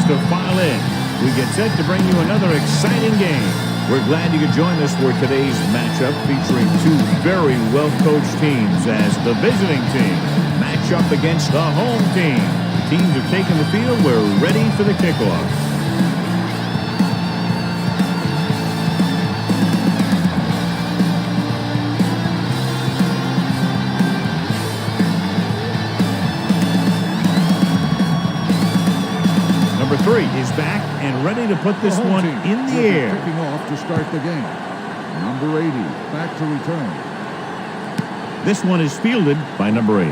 to file in. We get set to bring you another exciting game. We're glad you could join us for today's matchup featuring two very well-coached teams as the visiting team match up against the home team. The teams have taken the field. We're ready for the kickoff. Number 3 is back and ready to put this one in the air. Kicking off to start the game. Number 80 back to return. This one is fielded by number 80.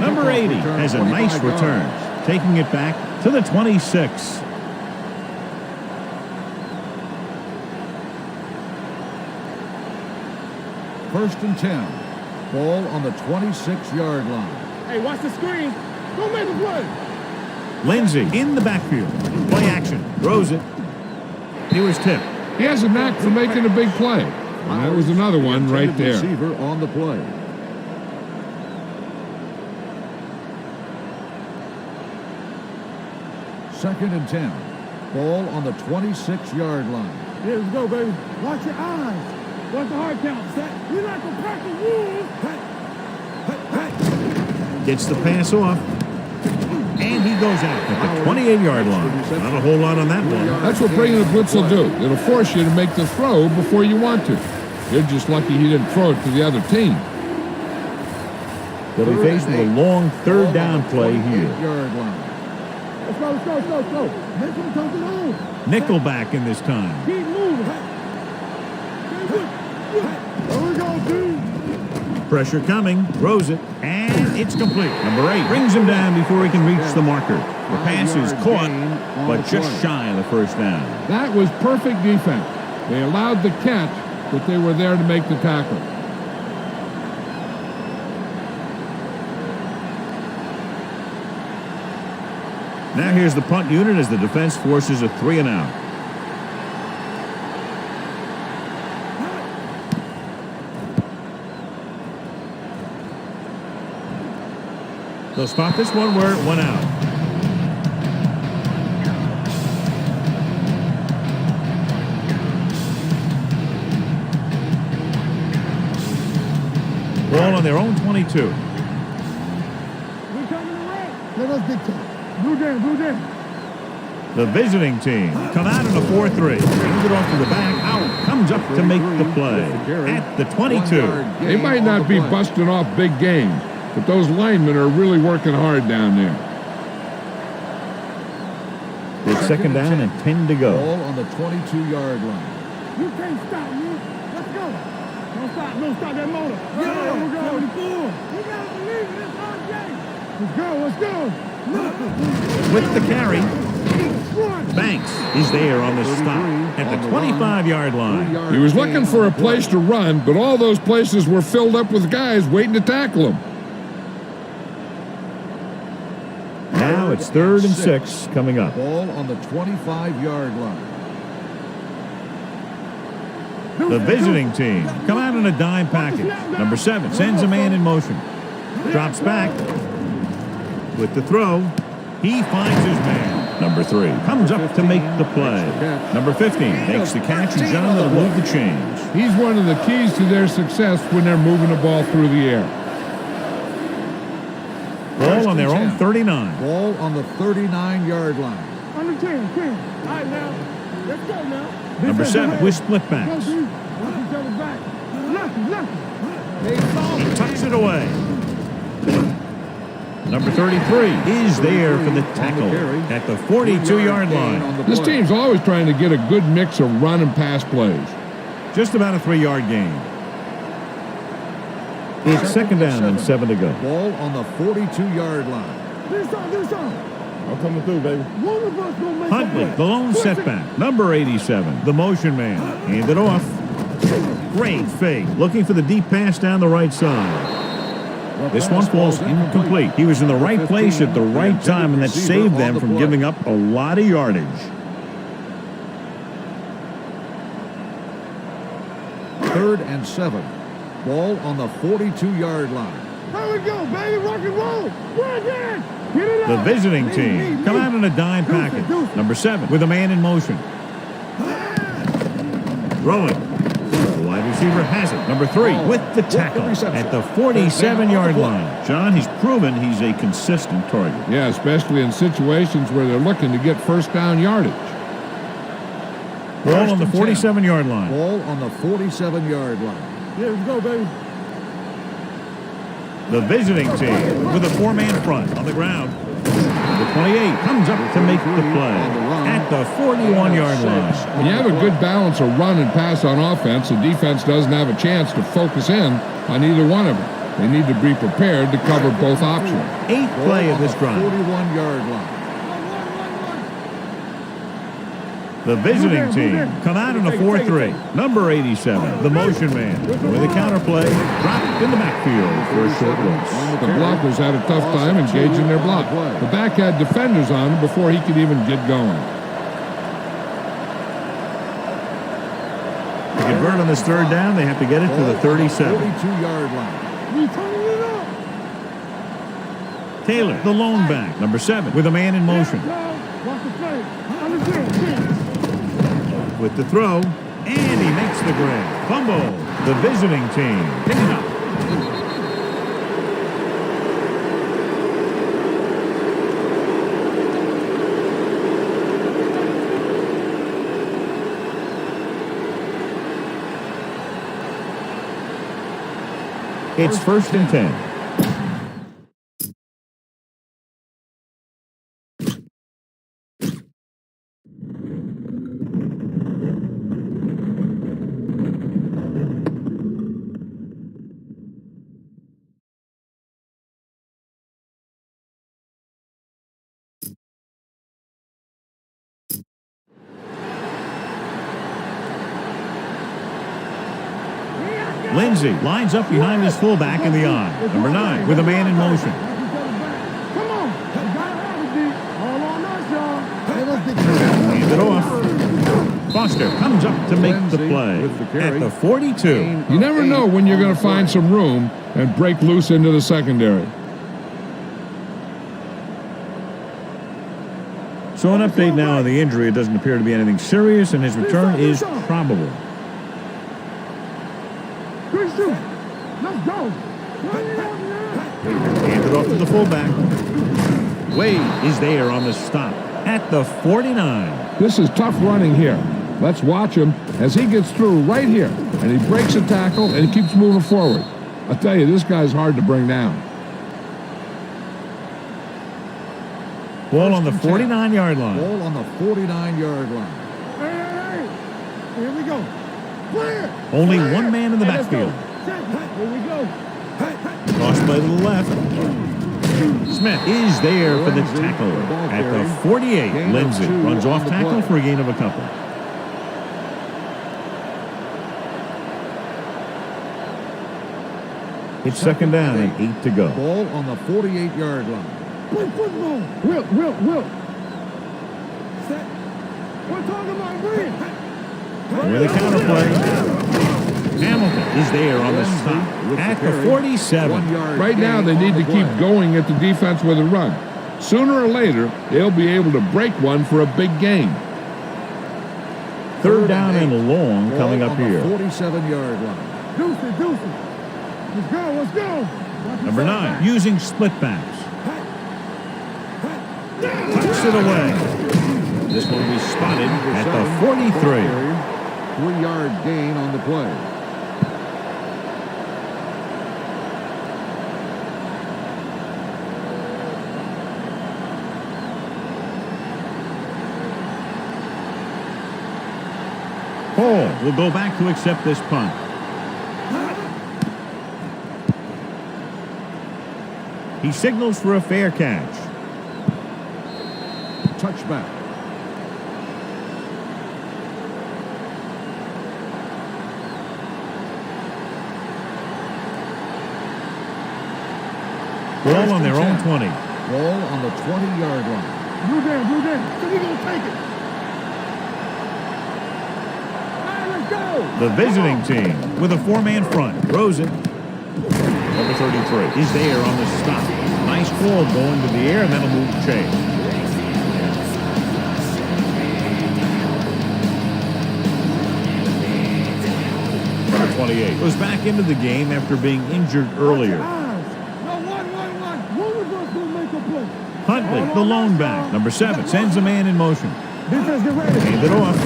Number 80 has a nice return, taking it back to the 26. First and 10. Ball on the 26-yard line. Hey, watch the screen. Don't make a play. Lindsey in the backfield. Play action. Throws it. He was tipped. He has a knack for making a big play. And that was another one right there. Receiver on the play. Second and 10. Ball on the 26-yard line. Here we go, baby. Watch your eyes. Watch the hard count. Set. We're not going to practice rules. Gets the pass off. And he goes out at the 28-yard line. Not a whole lot on that one. That's what bringing the blitz will do. It'll force you to make the throw before you want to. You're just lucky he didn't throw it to the other team. They'll be faced with a long third down play here. Let's go. Nickel comes on. Nickelback in this time. Keep moving. There we go, dude. Pressure coming. Throws it. And it's complete. Number 8 brings him down before he can reach the marker. The pass is caught, but just shy of the first down. That was perfect defense. They allowed the catch, but they were there to make the tackle. Now here's the punt unit as the defense forces a 3 and out. They'll spot this one where it went out. Ball on their own 22. We coming around. Let us get to it. Blue down. The visiting team come out in a 4-3. Brings it off to the back. Out. Comes up to make the play at the 22. They might not be busting off big games, but those linemen are really working hard down there. It's second down and 10 to go. Ball on the 22-yard line. You can't stop me. Let's go. Don't stop that motor. Yeah, we're going. You got to believe in this hard game. Let's go. With the carry, Banks is there on the stop at the 25-yard line. He was looking for a place to run, but all those places were filled up with guys waiting to tackle him. Now it's 3rd and 6 coming up. Ball on the 25-yard line. The visiting team come out in a dime package. Number 7 sends a man in motion. Drops back. With the throw, he finds his man. Number 3 comes up to make the play. Number 15 makes the catch, and John will move the chains. He's one of the keys to their success when they're moving the ball through the air. Ball on their own 39. Ball on the 39-yard line. Under 10. All right, now. Let's go now. Number 7 with split backs. Watch each other back. Lefty. He tucks it away. Number 33 is there for the tackle at the 42-yard line. This team's always trying to get a good mix of run and pass plays. Just about a 3-yard gain. It's second down and 7 to go. Ball on the 42-yard line. Do something. I'm coming through, baby. One of us gonna make Huntley, the lone setback. Number 87, the motion man. Hand it off. Great fake. Looking for the deep pass down the right side. This one falls incomplete. He was in the right place at the right time, and that saved them from giving up a lot of yardage. Third and 7. Ball on the 42-yard line. There we go, baby. Rock and roll. We're again. Get it The up. visiting team come out in a dime package. Number 7 with a man in motion. Throwing. The wide receiver has it. Number 3 with the tackle at the 47-yard line. John, he's proven he's a consistent target. Yeah, especially in situations where they're looking to get first down yardage. Ball on the 47-yard line. Ball on the 47-yard line. Yeah, let's go, baby. The visiting team with a 4-man front on the ground. The 28 comes up to make the play at the 41-yard line. When you have a good balance of run and pass on offense, the defense doesn't have a chance to focus in on either one of them. They need to be prepared to cover both options. 8th play of this drive. 41-yard line. The visiting team come out in a 4-3. Number 87, the motion man, with a counter play, dropped in the backfield for a short loss. The blockers had a tough time engaging their block. The back had defenders on him before he could even get going. To convert on this 3rd down, they have to get it to the 37. 42-yard line. We turning it up. Taylor, the lone back, number 7, with a man in motion. Watch the play. Understand. With the throw, and he makes the grab. Fumble. The visiting team pick it up. It's 1st and 10. Lindsay lines up behind his fullback in the I. Number 9 with a man in motion. Come on. Gotta have it, D. All on us, y'all. Hand it off. Foster comes up to make the play at the 42. You never know when you're going to find some room and break loose into the secondary. So an update now on the injury. It doesn't appear to be anything serious, and his return is probable. Let's go. Hand it off to the fullback. Wade is there on the stop at the 49. This is tough running here. Let's watch him as he gets through right here. And he breaks a tackle and he keeps moving forward. I tell you, this guy's hard to bring down. Ball on the 49-yard line. Ball on the 49-yard line. Hey. Here we go. Clear. Only one man in the backfield. Here we go. Cross play to the left. Smith is there for the tackle at the 48. Lindsay runs off tackle for a gain of a couple. It's 2nd down and 8 to go. Ball on the 48-yard line. Play football. Will. Set. We're talking about Green. With a counter play. Hamilton is there on the stop at the 47. Right now, they need to keep going at the defense with a run. Sooner or later, they'll be able to break one for a big gain. 3rd down and long coming up here. 47-yard line. Deuce. Let's go. Number 9 using split backs. Tucks it away. This one will be spotted at the 43. 3-yard gain on the play. Hall will go back to accept this punt. He signals for a fair catch. Touchback. Ball on their own 20. Ball on the 20-yard line. Blue down. So we gonna take it. All right, let's go. The visiting team with a 4-man front throws it. Number 33 is there on the stop. Nice ball going to the air, and that'll move the chain. Number 28 was back into the game after being injured earlier. Huntley, the lone back. Number 7 sends a man in motion. Hand it off.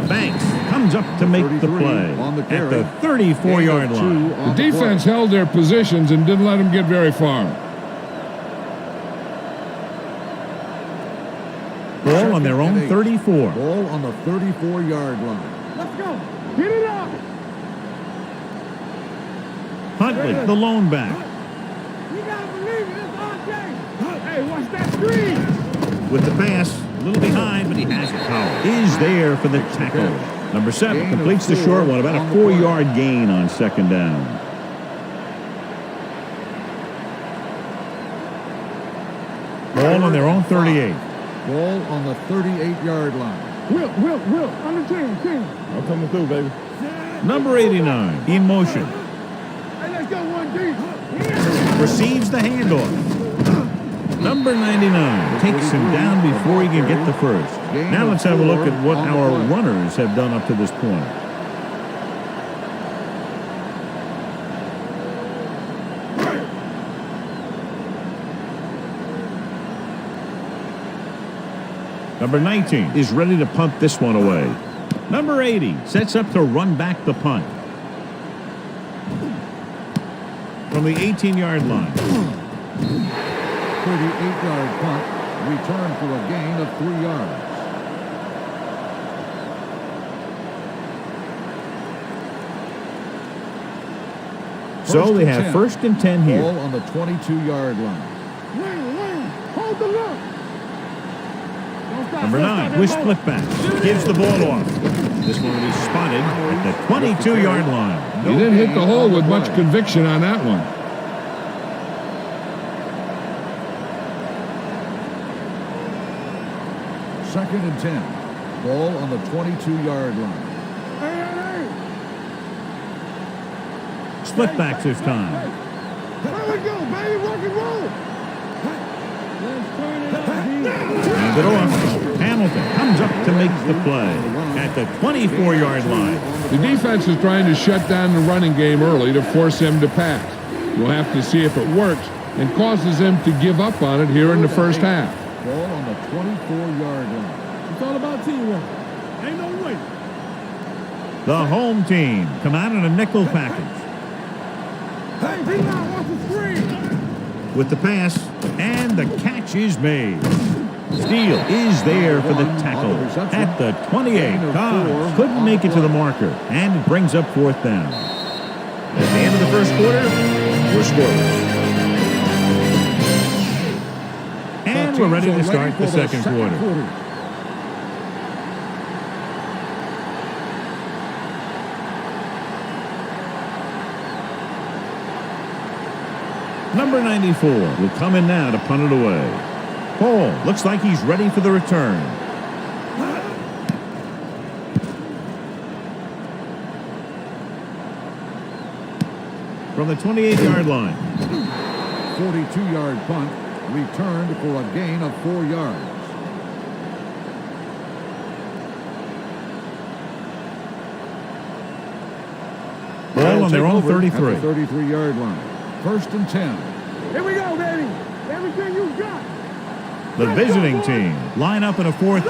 Banks comes up to make the play at the 34-yard line. The defense held their positions and didn't let them get very far. Ball on their own 34. Ball on the 34-yard line. Let's go. Get it up. Huntley, the lone back. You gotta believe it. It's our game. Hey, watch that screen. With the pass, a little behind, but he has it. Is there for the tackle. Number 7 completes the short one, about a 4-yard gain on second down. Ball on their own 38. Ball on the 38-yard line. Will, under 10. I'm coming through, baby. Number 89 in motion. Hey, let's go 1D. Receives the handoff. Number 99 takes him down before he can get the first. Now let's have a look at what our runners have done up to this point. Number 19 is ready to punt this one away. Number 80 sets up to run back the punt. From the 18-yard line. 38-yard punt, return for a gain of 3 yards. So they have 1st and 10 here. Ball on the 22-yard line. Wayne, hold the look. Number 9 with split back. Gives the ball off. This one will be spotted at the 22-yard line. He didn't hit the hole with much conviction on that one. Second and 10. Ball on the 22-yard line. Hey. Split backs this time. There we go, baby. Rock and roll. Let's turn it up, D. Hands it off. Hamilton comes up to make the play at the 24-yard line. The defense is trying to shut down the running game early to force him to pass. We'll have to see if it works and causes them to give up on it here in the first half. Ball on the 24-yard line. It's all about teamwork. Ain't no way. The home team come out in a nickel package. Hey, D-line, watch the screen. With the pass, and the catch is made. Steele is there for the tackle at the 28. Cobbs couldn't make it to the marker, and it brings up 4th down. At the end of the first quarter, we're scoreless. And we're ready to start the second quarter. Number 94 will come in now to punt it away. Paul looks like he's ready for the return. From the 28-yard line. 42-yard punt, returned for a gain of 4 yards. Ball on their own 33. At the 33-yard line. 1st and 10. Here we go, baby. Everything you got. The visiting team line up in a 4-3.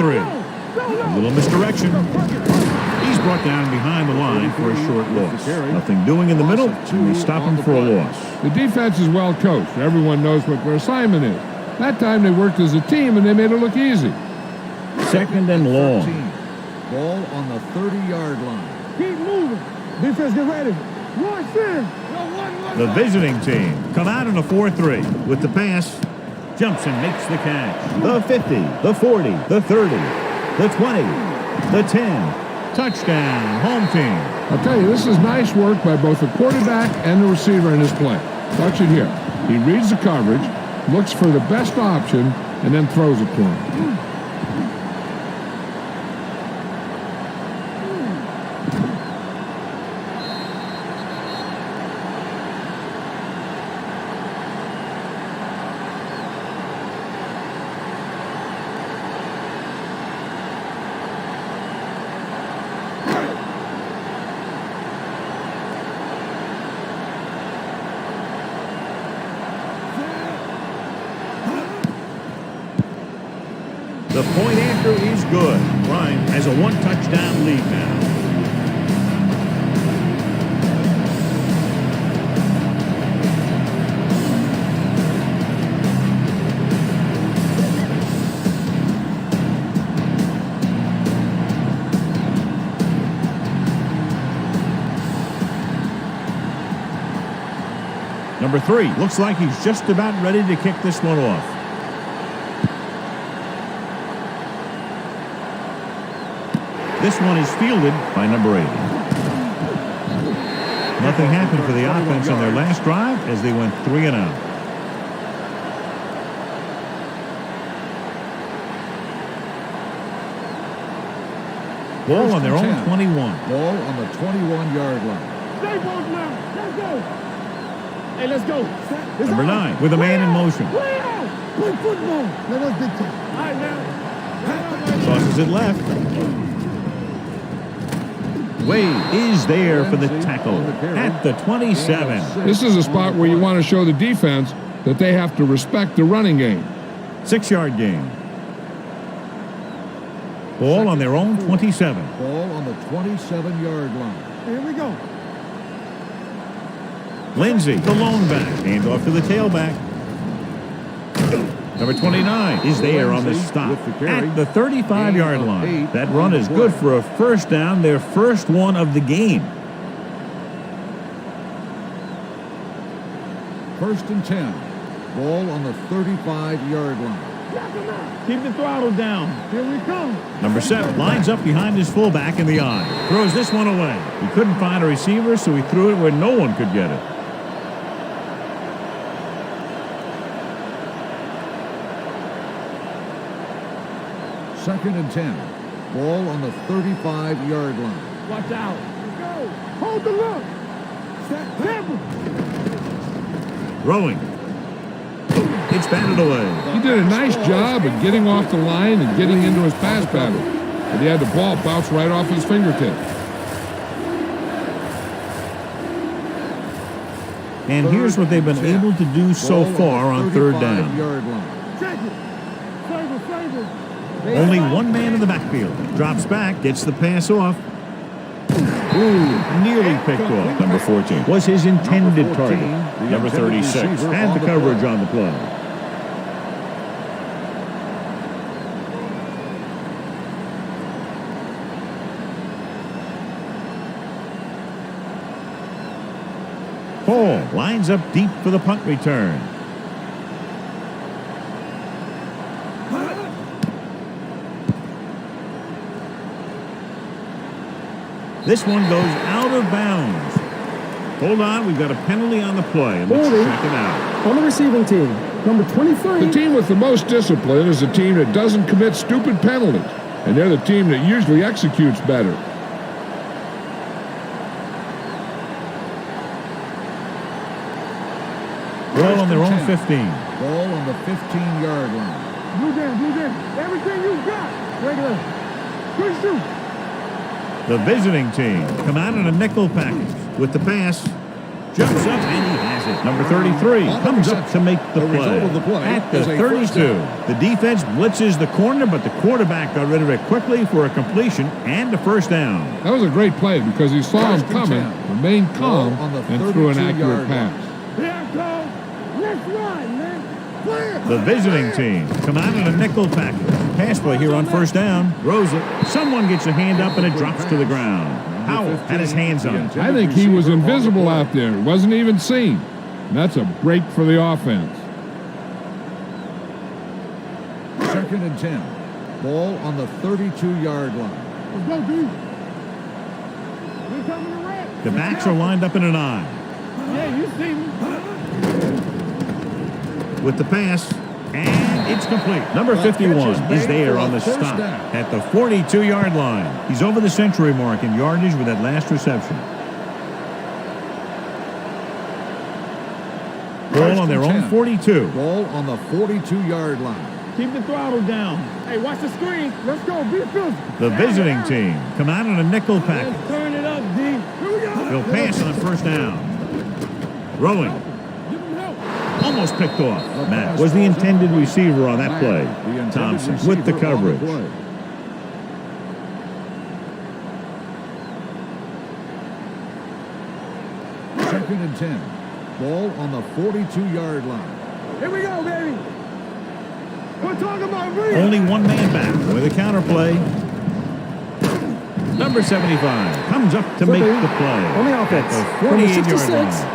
A little misdirection. He's brought down behind the line for a short loss. Nothing doing in the middle, and they stop him for a loss. The defense is well coached. Everyone knows what their assignment is. That time they worked as a team and they made it look easy. 2nd and long. 13. Ball on the 30-yard line. Keep moving. Defense, get ready. Watch this. The visiting team come out in a 4-3 with the pass. Jumps and makes the catch. The 50, the 40, the 30, the 20, the 10. Touchdown, home team. I'll tell you, this is nice work by both the quarterback and the receiver in his play. Watch it here. He reads the coverage, looks for the best option, and then throws it to him. The point after is good. Prime has a one-touchdown lead now. Number 3 looks like he's just about ready to kick this one off. This one is fielded by number 80. Nothing happened for the offense on their last drive as they went 3 and out. Ball on their own 21. Ball on the 21-yard line. Stay both now. Let's go. Hey, let's go. Number 9 with a man in motion. Play out. Play football. Let us dictate. All right, now. Tosses it left. Wade is there for the tackle at the 27. This is a spot where you want to show the defense that they have to respect the running game. 6-yard gain. Ball on their own 27. Ball on the 27-yard line. Here we go. Lindsey, the lone back. Hand off to the tailback. Number 29 is there on the stop at the 35-yard line. That run is good for a first down, their first one of the game. 1st and 10. Ball on the 35-yard line. Keep the throttle down. Here we come. Number 7 lines up behind his fullback in the eye. Throws this one away. He couldn't find a receiver, so he threw it where no one could get it. Second and 10. Ball on the 35-yard line. Watch out. Let's go. Hold the look. Temple. Throwing. It's batted away. He did a nice job of getting off the line and getting into his pass pattern. But he had the ball bounce right off his fingertips. And here's what they've been able to do so far on 3rd down. Check it. Flavor. Only one man in the backfield. Drops back, gets the pass off. Ooh, nearly picked off. Number 14 was his intended target. Number 36 had the coverage on the play. Paul lines up deep for the punt return. This one goes out of bounds. Hold on, we've got a penalty on the play. Let's check it out. On the receiving team, number 23. The team with the most discipline is the team that doesn't commit stupid penalties. And they're the team that usually executes better. Ball on their own 15. Ball on the 15-yard line. Blue down. Everything you got. Regular. Good shoot. The visiting team come out in a nickel package with the pass. Jumps up and he has it. Number 33 comes up to make the play. At the 32. The defense blitzes the corner, but the quarterback got rid of it quickly for a completion and a first down. That was a great play because he saw him coming, remained calm, and threw an accurate pass. Here goes. Let's run, man. Clear. The visiting team come out in a nickel package. Pass play here on first down. Throws it. Someone gets a hand up and it drops to the ground. Howell had his hands on it. I think he was invisible out there. He wasn't even seen. And that's a break for the offense. 2nd and 10. Ball on the 32-yard line. Let's go, D. We're coming to red. The backs are lined up in an eye. Yeah, you see me. With the pass, and it's complete. Number 51 is there on the stop at the 42-yard line. He's over the century mark in yardage with that last reception. Ball on their own 42. Ball on the 42-yard line. Keep the throttle down. Hey, watch the screen. Let's go. Be physical. The visiting team come out in a nickel package. Let's turn it up, D. Here we go. He'll pass on first down. Throwing. Give him help. Almost picked off. Matt was the intended receiver on that play. Thompson with the coverage. Second and 10. Ball on the 42-yard line. Here we go, baby. We're talking about me. Only one man back with a counter play. Number 75 comes up to make the play. On the offense. The 48-yard line.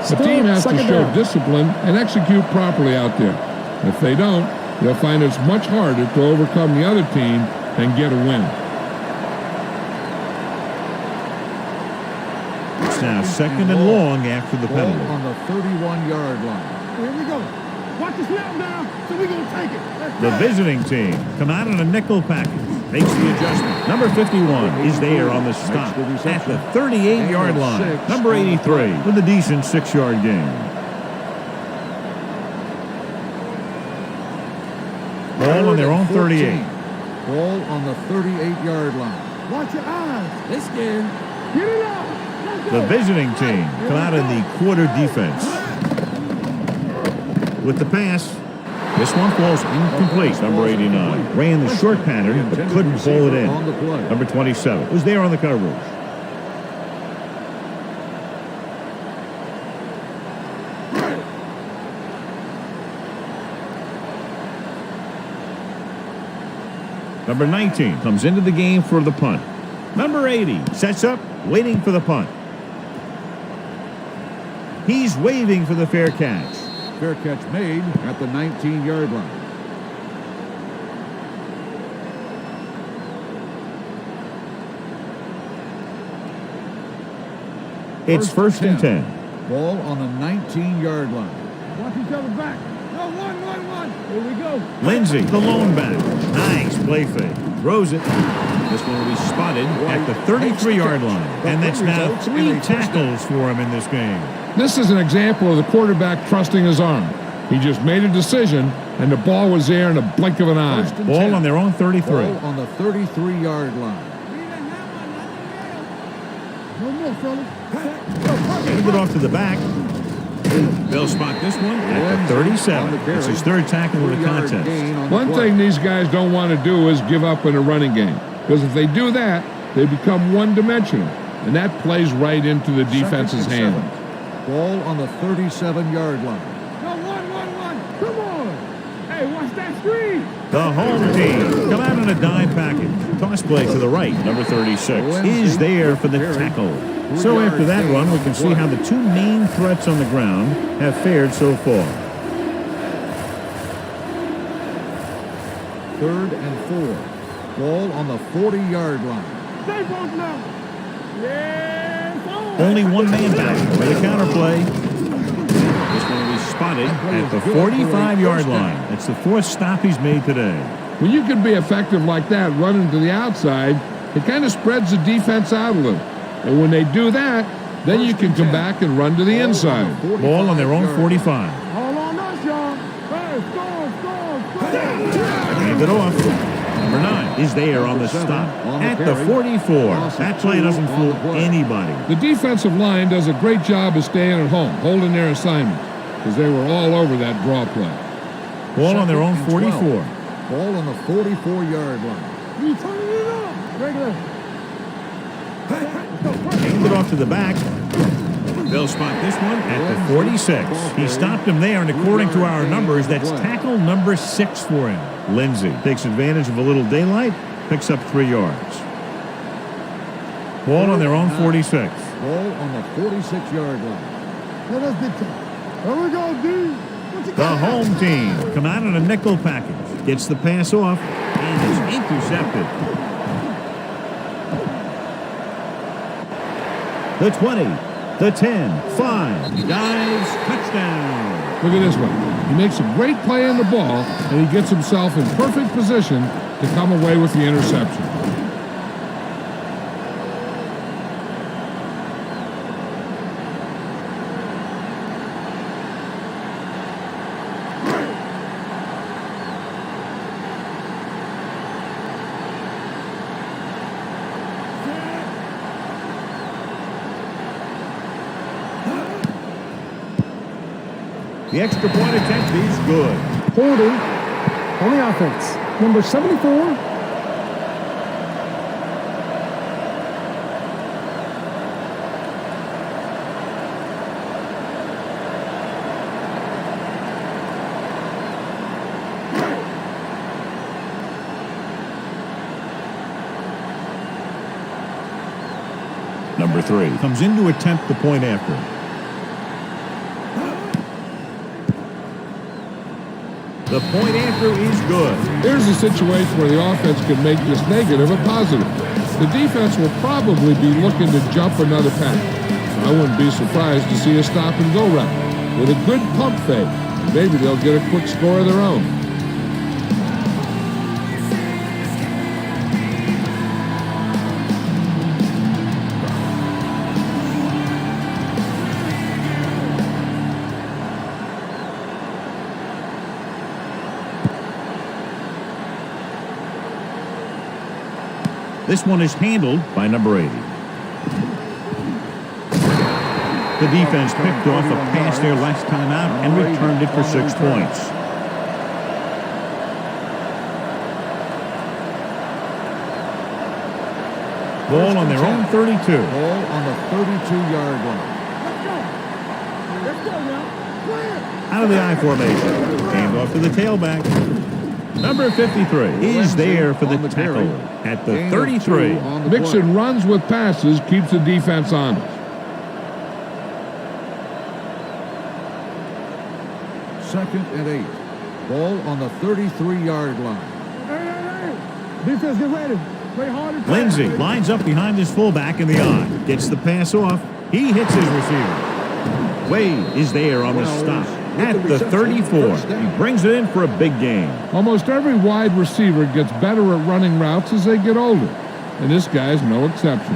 The team has to show discipline and execute properly out there. If they don't, they'll find it's much harder to overcome the other team and get a win. It's now second and long after the Ball penalty. on the 31-yard line. Here we go. Watch the snap now, so we're going to take it. Let's The go. visiting team come out on a nickel package. Makes the adjustment. Number 51 is there on the stop at the 38-yard line. Number 83 with a decent 6-yard gain. Ball on their own 38. Ball on the 38-yard line. Watch your eyes. This game. Get it out. Let's go. The visiting team come out in the quarter defense. With the pass, this one falls incomplete. Number 89 ran the short pattern but couldn't pull it in. Number 27 was there on the coverage. Number 19 comes into the game for the punt. Number 80 sets up, waiting for the punt. He's waving for the fair catch. Fair catch made at the 19-yard line. It's first and 10. Ball on the 19-yard line. Watch each other back. No, one. Here we go. Lindsey, the lone back. Nice play fake. Throws it. This one will be spotted at the 33-yard line. And that's now 3 tackles for him in this game. This is an example of the quarterback trusting his arm. He just made a decision, and the ball was there in a blink of an eye. Ball on their own 33. Ball on the 33-yard line. No more, fellas. Hand it off to the back. They'll spot this one at the 37. It's his third tackle of the contest. One thing these guys don't want to do is give up in a running game, because if they do that, they become one-dimensional, and that plays right into the defense's hand. Ball on the 37-yard line. No, one. Come on. Hey, watch that screen. The home team come out in a dime package. Toss play to the right. Number 36 is there for the tackle. So after that run, we can see how the two main threats on the ground have fared so far. 3rd and 4. Ball on the 40-yard line. Stay both now. Yes. Only one man back with a counter play. This one will be spotted at the 45-yard line. It's the 4th stop he's made today. When you can be effective like that, running to the outside, it kind of spreads the defense out a little. And when they do that, then you can come back and run to the inside. Ball on their own 45. All on us, y'all. Hey, score. Hand it off. Number 9 is there on the stop at the 44. That play doesn't fool anybody. The defensive line does a great job of staying at home, holding their assignment, because they were all over that draw play. Ball on their own 44. Ball on the 44-yard line. You turning it up. Regular. Hand it off to the back. They'll spot this one at the 46. He stopped him there, and according to our numbers, that's tackle number 6 for him. Lindsey takes advantage of a little daylight, picks up 3 yards. Ball on their own 46. Ball on the 46-yard line. Let us get time. Here we go, D. The home team come out in a nickel package. Gets the pass off and is intercepted. The 20, the 10, 5. He dives, touchdown. Look at this one. He makes a great play on the ball, and he gets himself in perfect position to come away with the interception. The extra point attempt is good. Holding on the offense. Number 74. Number 3 comes in to attempt the point after. The point after is good. Here's a situation where the offense can make this negative a positive. The defense will probably be looking to jump another pass. I wouldn't be surprised to see a stop-and-go route with a good pump fake. Maybe they'll get a quick score of their own. This one is handled by number 80. The defense picked off a pass there last time out and returned it for 6 points. Ball on their own 32. Ball on the 32-yard line. Let's go now. Clear. Out of the I formation. Hand off to the tailback. Number 53 is there for the tackle at the 33. Mixon runs with passes, keeps the defense honest. Second and 8. Ball on the 33-yard line. Hey. Defense, get ready. Play hard. Lindsey lines up behind his fullback in the I. Gets the pass off. He hits his receiver. Wade is there on the stop at the 34. He brings it in for a big gain. Almost every wide receiver gets better at running routes as they get older, and this guy's no exception.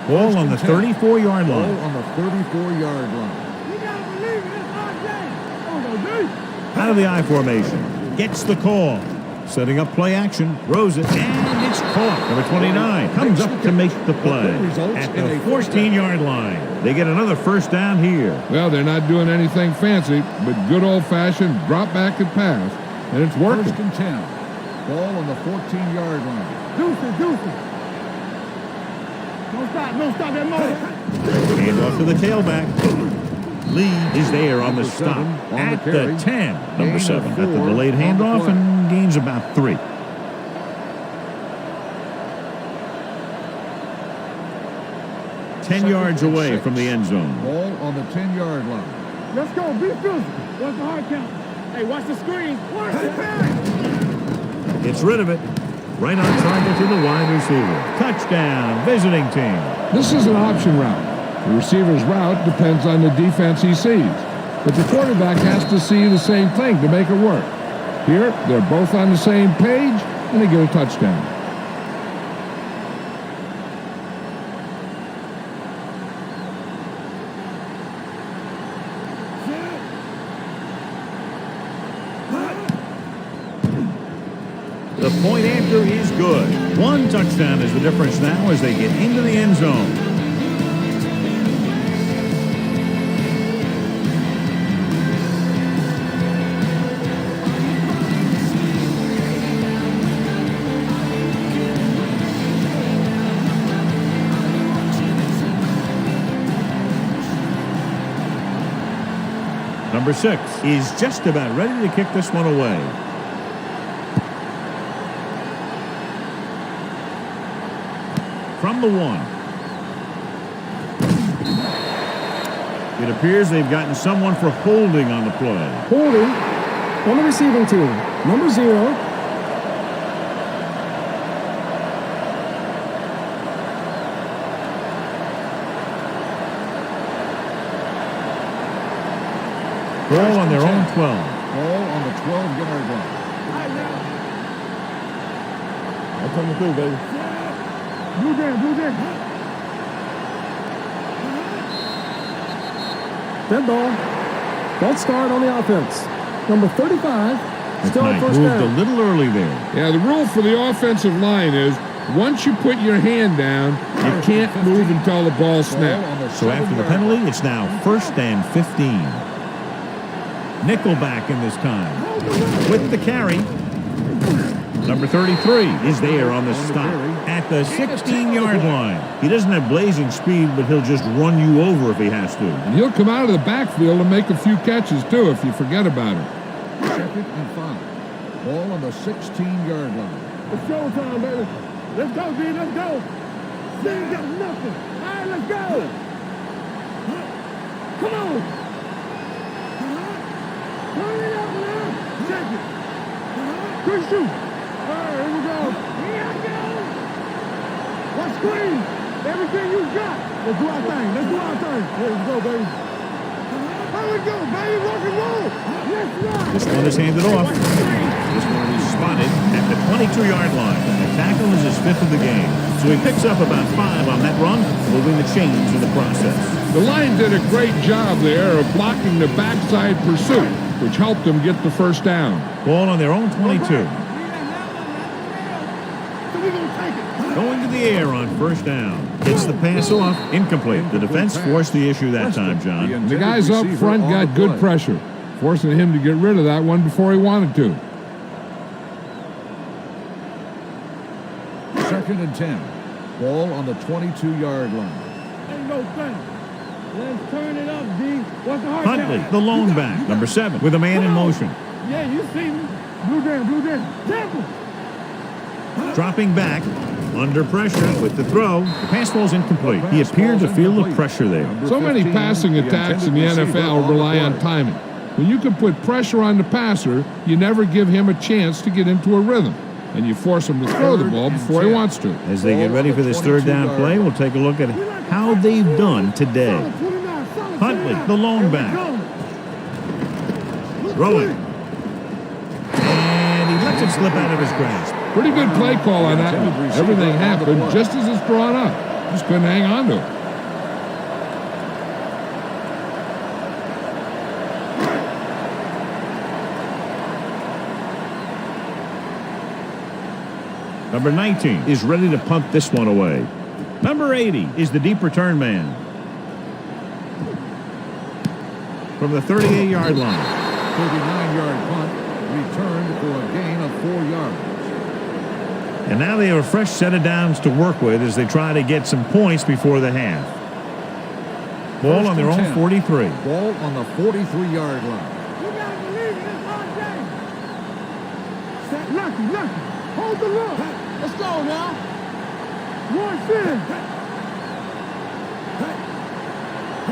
Ball on the 34-yard Ball line. on the 34-yard line. You gotta believe it. It's our game. Oh, no, dude. Out of the I formation. Gets the call. Setting up play action. Throws it. And it's caught. Number 29 comes up to make the play at the 14-yard line. They get another first down here. Well, they're not doing anything fancy, but good old-fashioned drop back and pass, and it's working. First and 10. Ball on the 14-yard line. Deuces. Don't stop that motor. Hand off to the tailback. Lee is there on the stop at the 10. Number 7 at the delayed handoff and gains about 3. Ten yards away from the end zone. Ball on the 10-yard line. Let's go. Be physical. What's the hard count? Hey, watch the screen. Gets rid of it. Right on target to the wide receiver. Touchdown, visiting team. This is an option route. The receiver's route depends on the defense he sees, but the quarterback has to see the same thing to make it work. Here, they're both on the same page, and they get a touchdown. The point after is good. 1 touchdown is the difference now as they get into the end zone. Number 6 is just about ready to kick this one away. From the 1. It appears they've gotten someone for holding on the play. Holding on the receiving team. Number 0. Ball on their own 12. Ball on the 12-yard line. I'm coming through, baby. Blue Jay. Dead ball. Don't start on the offense. Number 35. Still McKnight first moved down. a little early there. Yeah, the rule for the offensive line is once you put your hand down, you can't move until the ball snaps. So after the penalty, it's now 1st and 15. Nickelback in this time. With the carry. Number 33 is there on the stop at the 16-yard line. He doesn't have blazing speed, but he'll just run you over if he has to. And he'll come out of the backfield and make a few catches, too, if you forget about him. 2nd and 5. Ball on the 16-yard line. It's showtime, baby. Let's go, D. Let's go. They ain't got nothing. All right, let's go. Come on. Turn it up now. Check it. Quick shoot. All right, here we go. Here I go. Watch screen. Everything you got. Let's do our thing. Let's do our thing. Here we go, baby. Here we go, baby. Rock and roll. Let's rock. This one is handed off. This one is spotted at the 22-yard line. The tackle is his 5th of the game. So he picks up about 5 on that run, moving the chains in the process. The line did a great job there of blocking the backside pursuit, which helped them get the first down. Ball on their own 22. So we gonna take it. Going to the air on first down. Gets the pass off. Incomplete. The defense forced the issue that time, John. The guys up front got good pressure, forcing him to get rid of that one before he wanted to. 2nd and 10. Ball on the 22-yard line. Ain't no thing. Let's turn it up, D. What's the hard Huntley, count? the lone back, number 7, with a man in motion. Yeah, you see me. Blue down. Temple. Dropping back, under pressure with the throw. The pass falls incomplete. He appeared to feel the pressure there. So many passing attacks in the NFL rely on timing. When you can put pressure on the passer, you never give him a chance to get into a rhythm, and you force him to throw the ball before he wants to. As they get ready for this 3rd down play, we'll take a look at how they've done today. Huntley, the lone back. Throwing. And he lets it slip out of his grasp. Pretty good play call on that one. Everything happened just as it's brought up. Just couldn't hang on to it. Number 19 is ready to punt this one away. Number 80 is the deep return man. From the 38-yard line. 39-yard punt, returned for a gain of 4 yards. And now they have a fresh set of downs to work with as they try to get some points before the half. Ball on their own 43. Ball on the 43-yard line. You gotta believe in this hard game. Set lucky. Hold the look. Let's go now. One in.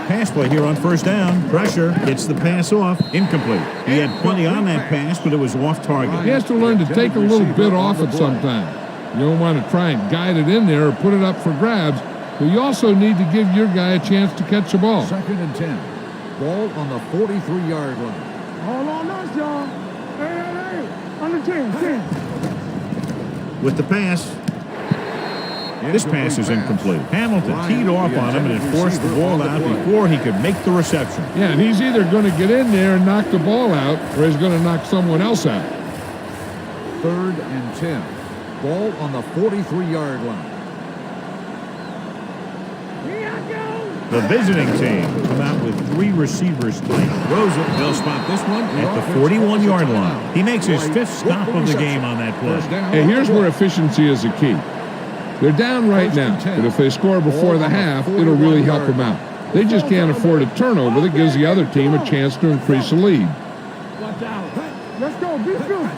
Pass play here on 1st down. Pressure. Gets the pass off. Incomplete. He had plenty on that pass, but it was off target. He has to learn to take a little bit off it sometime. You don't want to try and guide it in there or put it up for grabs, but you also need to give your guy a chance to catch the ball. 2nd and 10. Ball on the 43-yard line. Hold on us, y'all. Hey. Under 10. With the pass. This pass is incomplete. Hamilton teed off on him and had forced the ball out before he could make the reception. Yeah, and he's either going to get in there and knock the ball out, or he's going to knock someone else out. 3rd and 10. Ball on the 43-yard line. The visiting team come out with 3 receivers playing. Rosa, they'll spot this one at the 41-yard line. He makes his 5th stop of the game on that play. Hey, here's where efficiency is a key. They're down right now, but if they score before the half, it'll really help them out. They just can't afford a turnover that gives the other team a chance to increase the lead. Watch out. Let's go. Be good.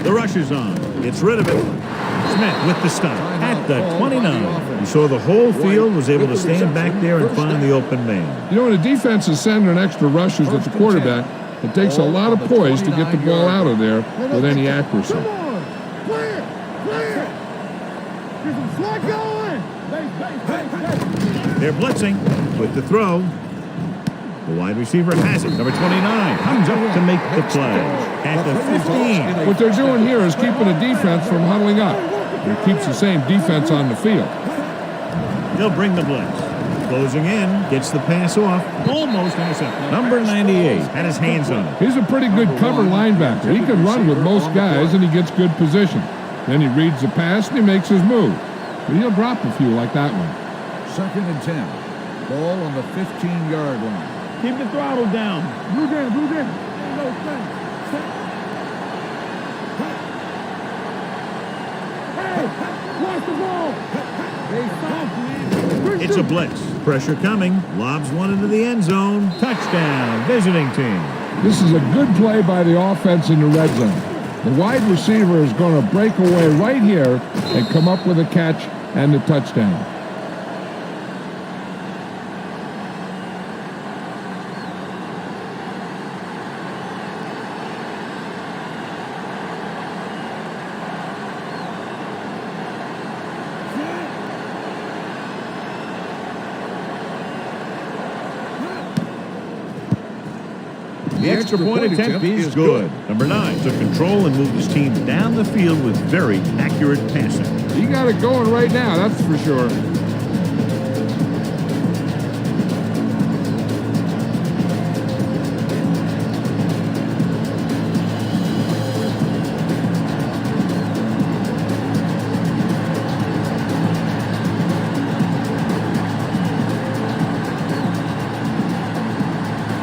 The rush is on. Gets rid of it. Smith with the stop at the 29. You saw the whole field was able to stand back there and find the open man. You know, when a defense is sending extra rushers at the quarterback, it takes a lot of poise to get the ball out of there with any accuracy. Come on. Play it. Get some slack going. They're blitzing with the throw. The wide receiver has it. Number 29 comes up to make the play at the 15. What they're doing here is keeping the defense from huddling up. It keeps the same defense on the field. They'll bring the blitz. Closing in, gets the pass off, almost intercepted. Number 98 had his hands on it. He's a pretty good cover linebacker. He can run with most guys, and he gets good position. Then he reads the pass, and he makes his move. But he'll drop a few like that one. 2nd and 10. Ball on the 15-yard line. Keep the throttle down. Blue Jam, Blue Jam. No, stay. Hey, watch the ball. They stop. It's a blitz. Pressure coming. Lobs one into the end zone. Touchdown, visiting team. This is a good play by the offense in the red zone. The wide receiver is going to break away right here and come up with a catch and the touchdown. The extra point attempt is good. Number 9 took control and moved his team down the field with very accurate passing. He got it going right now, that's for sure.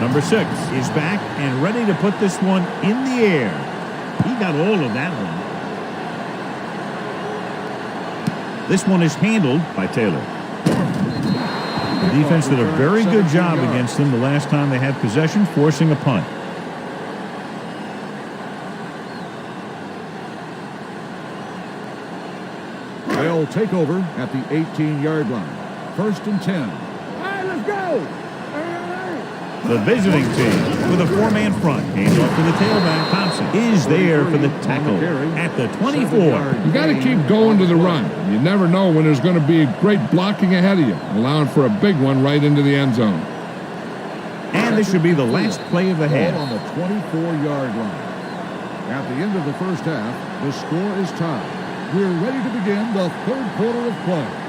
Number 6 is back and ready to put this one in the air. He got all of that one. This one is handled by Taylor. The defense did a very good job against them the last time they had possession, forcing a punt. They'll take over at the 18-yard line. 1st and 10. All right, let's go. The visiting team with a 4-man front. Hands off to the tailback. Thompson is there for the tackle at the 24. You got to keep going to the run. You never know when there's going to be great blocking ahead of you, allowing for a big one right into the end zone. And this should be the last play of the half. Ball on the 24-yard line. At the end of the first half, the score is tied. We're ready to begin the 3rd quarter of play.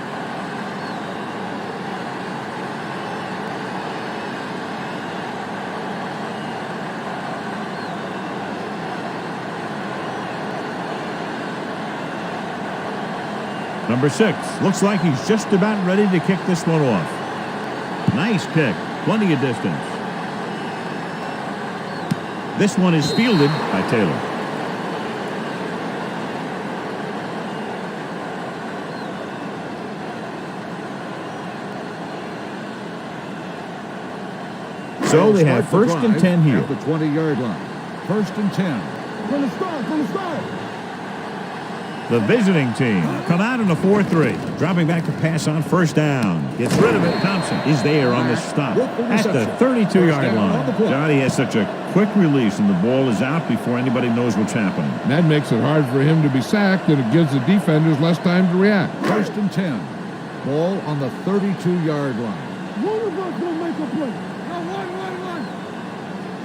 Number 6 looks like he's just about ready to kick this one off. Nice kick. Plenty of distance. This one is fielded by Taylor. So they have 1st and 10 here. At the 20-yard line. 1st and 10. From the start. The visiting team come out in a 4-3. Dropping back to pass on 1st down. Gets rid of it. Thompson is there on the stop at the 32-yard line. Johnny has such a quick release and the ball is out before anybody knows what's happening. That makes it hard for him to be sacked, and it gives the defenders less time to react. 1st and 10. Ball on the 32-yard line. One of us will make a play.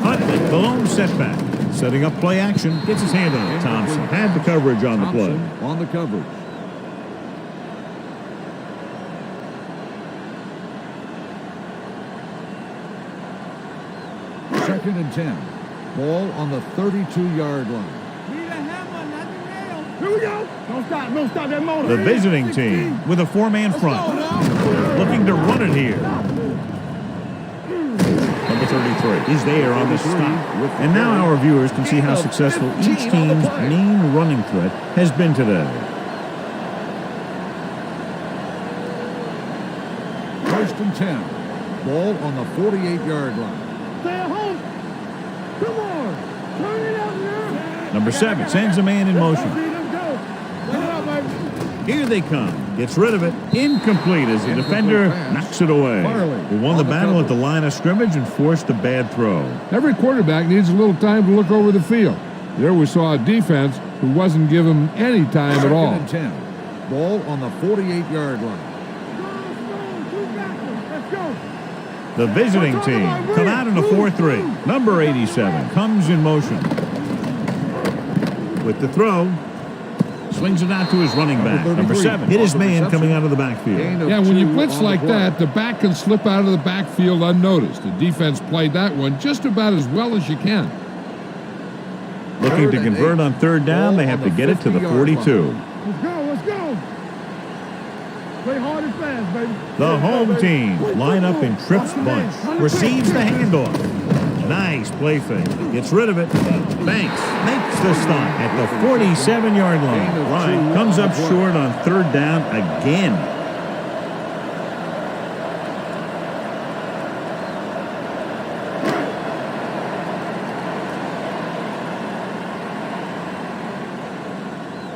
Hunt with the lone setback. Setting up play action. Gets his hand on it. Thompson had the coverage on the play. On the coverage. Second and 10. Ball on the 32-yard line. Need a hammer, not the nail. Here we go. Don't stop that motor. The visiting team with a 4-man front. Looking to run it here. Number 33 is there on the stop. And now our viewers can see how successful each team's main running threat has been today. 1st and 10. Ball on the 48-yard line. Stay at home. Come on. Turn it up now. Number 7 sends a man in motion. Let's go. Let it up, baby. Here they come. Gets rid of it. Incomplete as the defender knocks it away. He won the battle at the line of scrimmage and forced a bad throw. Every quarterback needs a little time to look over the field. There we saw a defense who wasn't given any time at all. 2nd and 10. Ball on the 48-yard line. Let's go. The visiting team come out in a 4-3. Number 87 comes in motion. With the throw. Swings it out to his running back. Number 7 hit his man coming out of the backfield. Yeah, when you blitz like that, the back can slip out of the backfield unnoticed. The defense played that one just about as well as you can. Looking to convert on 3rd down, they have to get it to the 42. Let's go. Play hard and fast, baby. The home team line up in trips bunch. Receives the handoff. Nice play fake. Gets rid of it. Banks makes the stop at the 47-yard line. Right. Comes up short on third down again.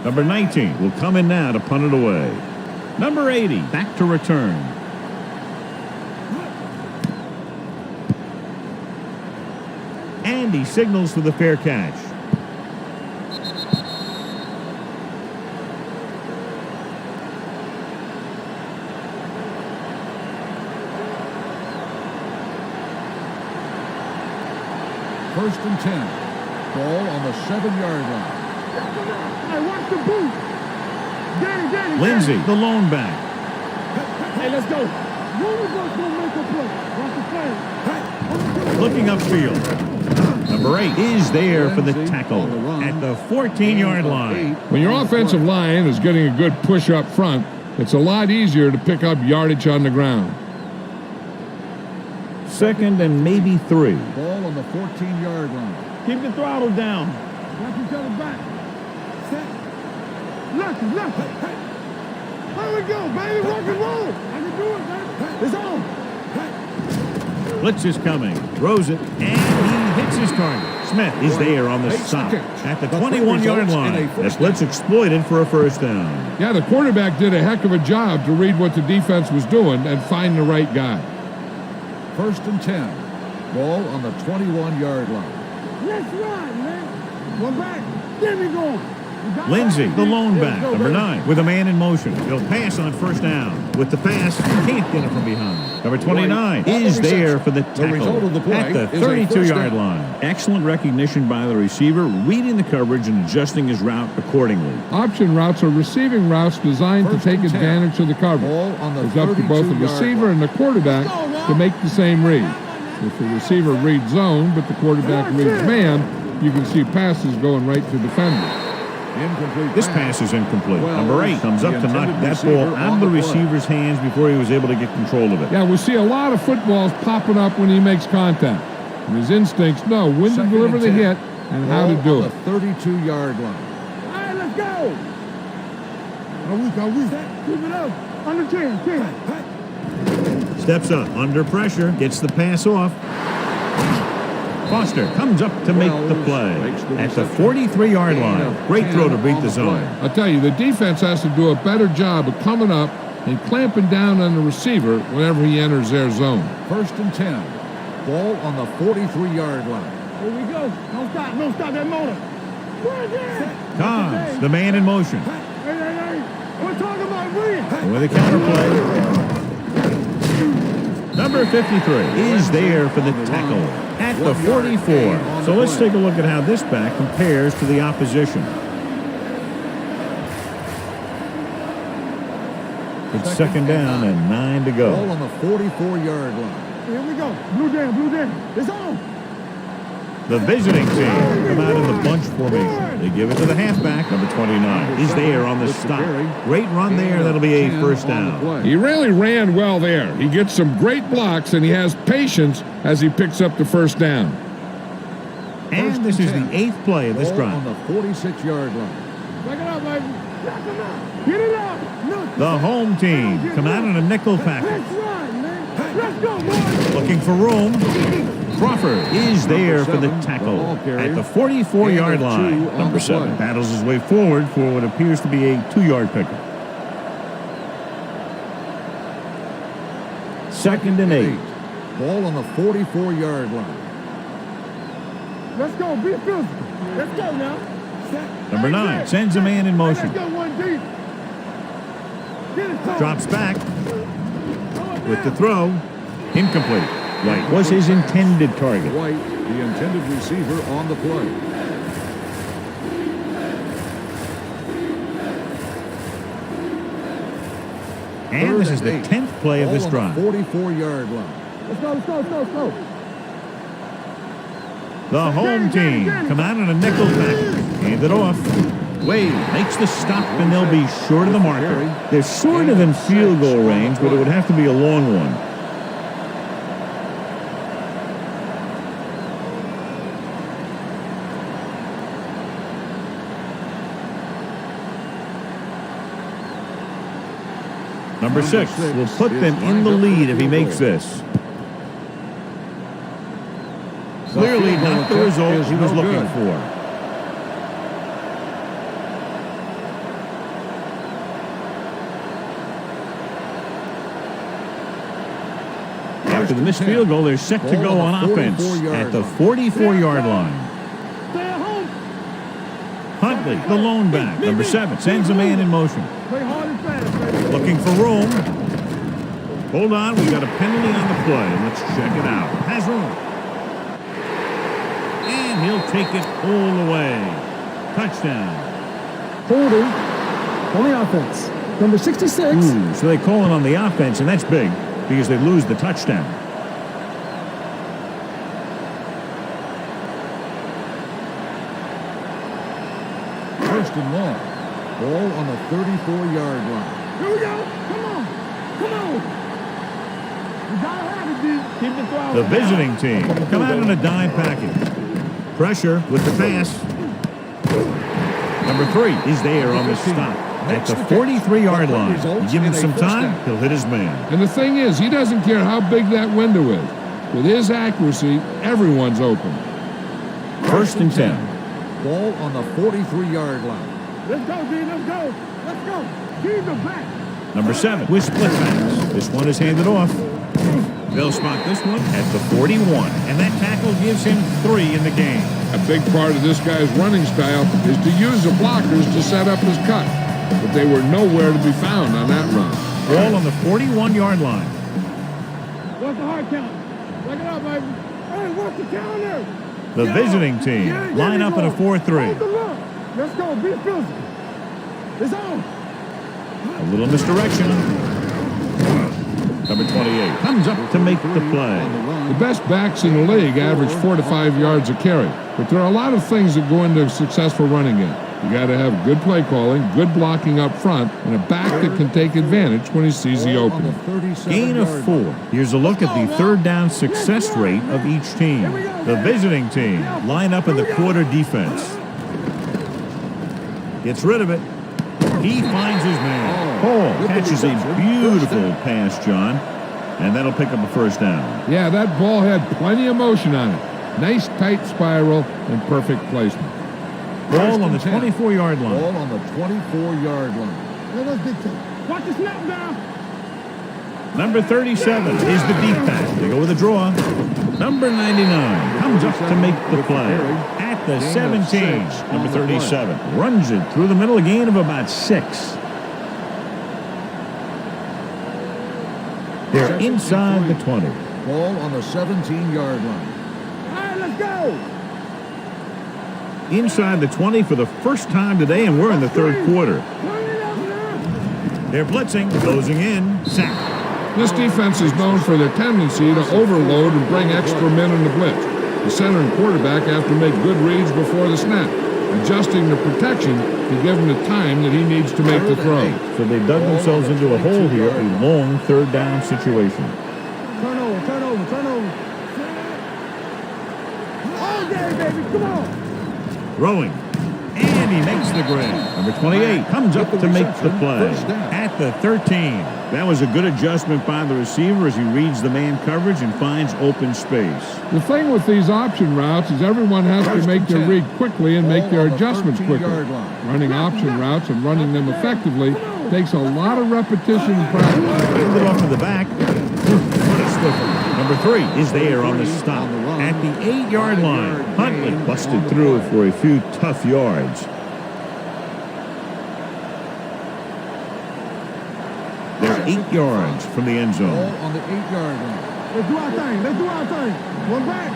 Number 19 will come in now to punt it away. Number 80 back to return. And he signals for the fair catch. First and 10. Ball on the 7-yard line. Hey, watch the boot. Danny. Lindsay, the lone back. Hey, let's go. One of us gonna make a play. Watch the play. Looking upfield. Number 8 is there for the tackle at the 14-yard line. When your offensive line is getting a good push up front, it's a lot easier to pick up yardage on the ground. Second and maybe 3. Ball on the 14-yard line. Keep the throttle down. Watch each other back. Set. Left. Here we go, baby. Rock and roll. I can do it, baby. It's on. Blitz is coming. Throws it, and he hits his target. Smith is there on the stop at the 21-yard line. The blitz exploited for a first down. Yeah, the quarterback did a heck of a job to read what the defense was doing and find the right guy. First and 10. Ball on the 21-yard line. Let's run, man. One back. There we go. Lindsay, the lone back, number 9, with a man in motion. He'll pass on first down. With the pass, can't get it from behind. Number 29 is there for the tackle at the 32-yard line. Excellent recognition by the receiver, reading the coverage and adjusting his route accordingly. Option routes are receiving routes designed to take advantage of the coverage. It's up to both the receiver and the quarterback to make the same read. If the receiver reads zone, but the quarterback reads man, you can see passes going right to defenders. Incomplete. This pass is incomplete. Number 8 comes up to knock that ball out of the receiver's hands before he was able to get control of it. Yeah, we see a lot of footballs popping up when he makes contact. And his instincts know when to deliver the hit and how to do it. The 32-yard line. All right, let's go. Are we? Keep it up. Under 10. Steps up under pressure, gets the pass off. Foster comes up to make the play at the 43-yard line. Great throw to beat the zone. I'll tell you, the defense has to do a better job of coming up and clamping down on the receiver whenever he enters their zone. First and 10. Ball on the 43-yard line. Here we go. Don't stop that motor. Cobbs, the man in motion. Hey. We're talking about win. With a counterplay. Number 53 is there for the tackle at the 44. So let's take a look at how this back compares to the opposition. It's second down and 9 to go. Ball on the 44-yard line. Here we go. Blue down. It's on. The visiting team come out in the bunch formation. They give it to the halfback, number 29. He's there on the stop. Great run there. That'll be a first down. He really ran well there. He gets some great blocks, and he has patience as he picks up the first down. And this is the 8th play of this drive. On the 46-yard line. Back it up, baby. Get it up. The home team come out in a nickel Let's package. run, man. Let's go, boys. Looking for room. Crawford is there for the tackle at the 44-yard line. Number 7 battles his way forward for what appears to be a 2-yard pickup. Second and 8. Ball on the 44-yard line. Let's go. Be physical. Let's go now. Number 9 sends a man in motion. Let's go one deep. Drops back with the throw. Incomplete. White was his intended target. White, the intended receiver on the play. And this is the 10th play of this drive. 44-yard line. Let's go. The home team come out in a nickel package. Hand it off. Wade makes the stop, and they'll be short of the marker. They're sort of in field goal range, but it would have to be a long one. Number 6 will put them in the lead if he makes this. Clearly not the result he was looking for. After the missed field goal, they're set to go on offense at the 44-yard line. Huntley, the lone back, number 7, sends a man in motion. Looking for room. Hold on, we've got a penalty on the play. Let's check it out. Has room. And he'll take it all the way. Touchdown. Holding on the offense. Number 66. Ooh, so they call it on the offense, and that's big because they lose the touchdown. First and long. Ball on the 34-yard line. Here we go. Come on. Come on. You gotta have it, D. Keep the throw. The visiting team come out in a dime package. Pressure with the pass. Number 3 is there on the stop at the 43-yard line. You give him some time, he'll hit his man. And the thing is, he doesn't care how big that window is. With his accuracy, everyone's open. First and 10. Ball on the 43-yard line. Let's go, D. Let's go. Let's go. Keep the back. Number 7 with split backs. This one is handed off. They'll spot this one at the 41, and that tackle gives him 3 in the game. A big part of this guy's running style is to use the blockers to set up his cut, but they were nowhere to be found on that run. Ball on the 41-yard line. What's the hard count? Check it out, baby. Hey, what's the counter? The visiting team line up in a 4-3. Let's go. Be physical. It's on. A little misdirection. Number 28 comes up to make the play. The best backs in the league average 4 to 5 yards a carry, but there are a lot of things that go into a successful running game. You got to have good play calling, good blocking up front, and a back that can take advantage when he sees the opening. Gain of 4. Here's a look at the third down success rate of each team. The visiting team line up in the quarter defense. Gets rid of it. He finds his man. Paul catches a beautiful pass, John, and that'll pick up a first down. Yeah, that ball had plenty of motion on it. Nice tight spiral and perfect placement. Ball on the 24-yard line. Ball on the 24-yard line. Watch the snap down. Number 37 is the deep pass. They go with a draw. Number 99 comes up to make the play at the 17. Number 37 runs it through the middle, a gain of about 6. They're inside the 20. Ball on the 17-yard line. All right, let's go. Inside the 20 for the first time today, and we're in the third quarter. They're blitzing, closing in, sack. This defense is known for their tendency to overload and bring extra men in the blitz. The center and quarterback have to make good reads before the snap, adjusting the protection to give him the time that he needs to make the throw. So they dug themselves into a hole here, a long third down situation. Turn over. All day, baby, come on. Throwing, and he makes the grab. Number 28 comes up to make the play at the 13. That was a good adjustment by the receiver as he reads the man coverage and finds open space. The thing with these option routes is everyone has to make their read quickly and make their adjustments quickly. Running option routes and running them effectively takes a lot of repetition and practice. Hand it off to the back. What a stiffer. Number 3 is there on the stop at the 8-yard line. Huntley busted through for a few tough yards. They're 8 yards from the end zone. Ball on the 8-yard line. Let's do our thing. One back.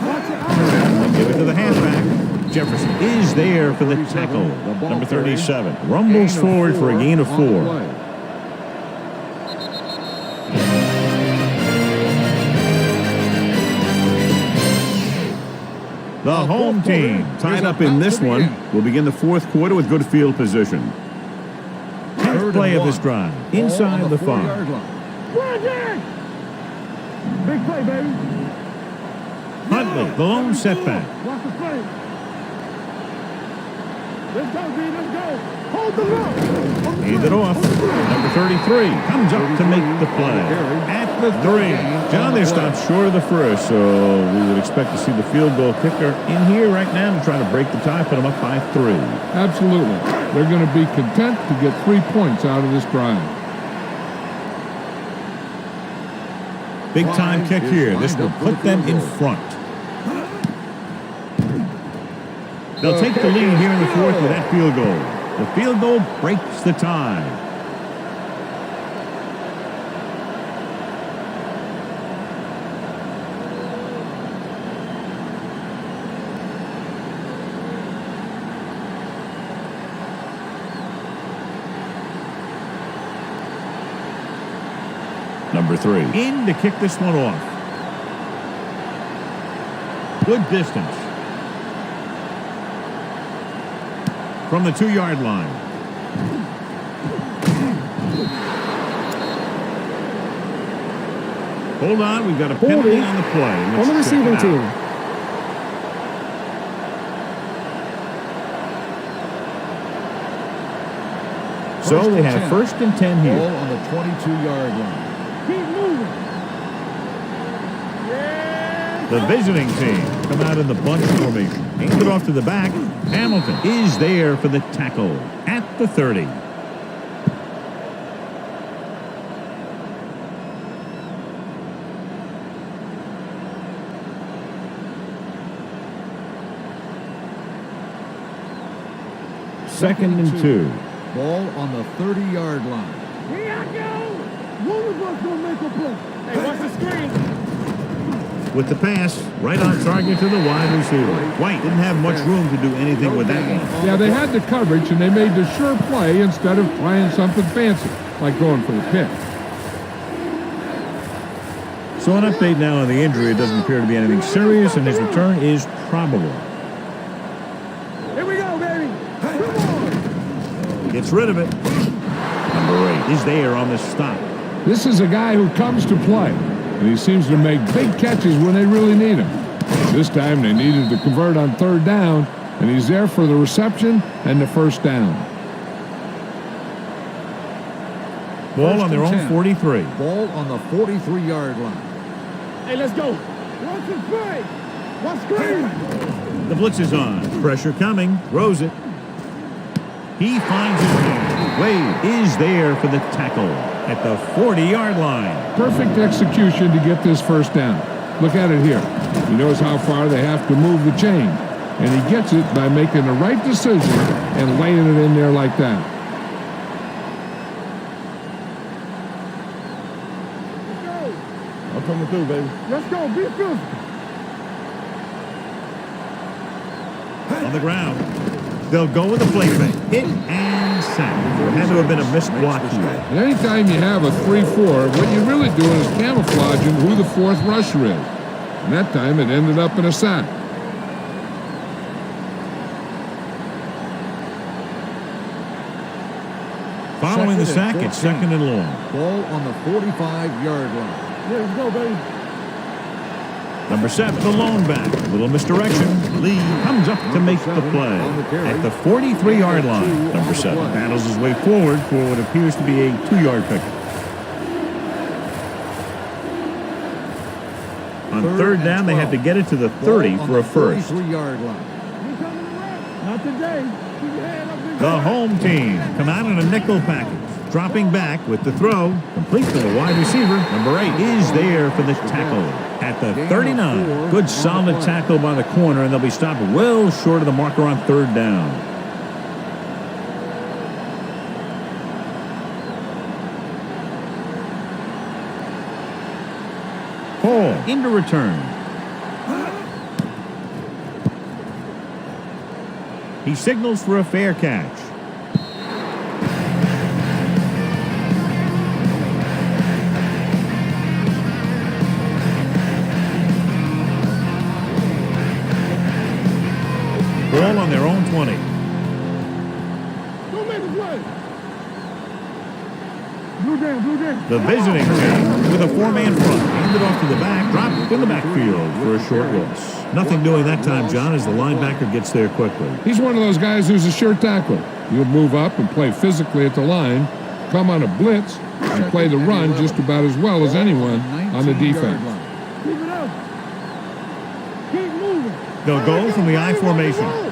Watch it. Give it to the halfback. Jefferson is there for the tackle. Number 37 rumbles forward for a gain of 4. The home team tied up in this one. Will begin the fourth quarter with good field position. 10th play of this drive. Inside the 5. Big play, baby. Huntley, the lone setback. Watch the play. Let's go, D. Let's go. Hold the rock. Handed off. Number 33 comes up to make the play. At the 3. John, they're stopped short of the first, so we would expect to see the field goal kicker in here right now to try to break the tie, put them up by 3. Absolutely. They're going to be content to get 3 points out of this drive. Big time kick here. This will put them in front. They'll take the lead here in the fourth with that field goal. The field goal breaks the tie. Number 3 in to kick this one off. Good distance. From the 2-yard line. Hold on, we've got a penalty on the play. On the receiving team. So they have 1st and 10 here. Ball on the 22-yard line. Keep moving. The visiting team come out in the bunch formation. Hands it off to the back. Hamilton is there for the tackle at the 30. Second and 2. Ball on the 30-yard line. Here I go. One of us gonna make a play. Hey, watch the screen. With the pass, right on target to the wide receiver. White didn't have much room to do anything with that one. Yeah, they had the coverage, and they made the sure play instead of trying something fancy, like going for the pick. So an update now on the injury. It doesn't appear to be anything serious, and his return is probable. Here we go, baby. Come on. Gets rid of it. Number 8 is there on the stop. This is a guy who comes to play, and he seems to make big catches when they really need him. This time they needed to convert on 3rd down, and he's there for the reception and the 1st down. Ball on their own 43. Ball on the 43-yard line. Hey, let's go. Watch the play. Watch screen. The blitz is on. Pressure coming. Throws it. He finds his man. Wade is there for the tackle at the 40-yard line. Perfect execution to get this 1st down. Look at it here. He knows how far they have to move the chain, and he gets it by making the right decision and laying it in there like that. Let's go. I'm coming through, baby. Let's go. Be physical. On the ground. They'll go with the play fake. Hit and sack. There had to have been a missed block here. And anytime you have a 3-4, what you're really doing is camouflaging who the 4th rusher is. And that time it ended up in a sack. Following the sack, it's 2nd and long. Ball on the 45-yard line. Yeah, let's go, baby. Number 7, the lone back. A little misdirection. Lee comes up to make the play at the 43-yard line. Number 7 battles his way forward for what appears to be a 2-yard pickup. On 3rd down, they have to get it to the 30 for a first. 43-yard line. He's coming around. Not today. Keep your head up. Big The home team come out in a nickel package. Dropping back with the throw. Complete to the wide receiver. Number 8 is there for the tackle at the 39. Good solid tackle by the corner, and they'll be stopped well short of the marker on 3rd down. Hall into return. He signals for a fair catch. Ball on their own 20. Don't make a play. Blue down. The visiting team with a four-man front. Handed off to the back. Dropped in the backfield for a short loss. Nothing doing that time, John, as the linebacker gets there quickly. He's one of those guys who's a sure tackler. He'll move up and play physically at the line, come on a blitz, and play the run just about as well as anyone on the defense. Keep it up. Keep moving. They'll go from the I formation. No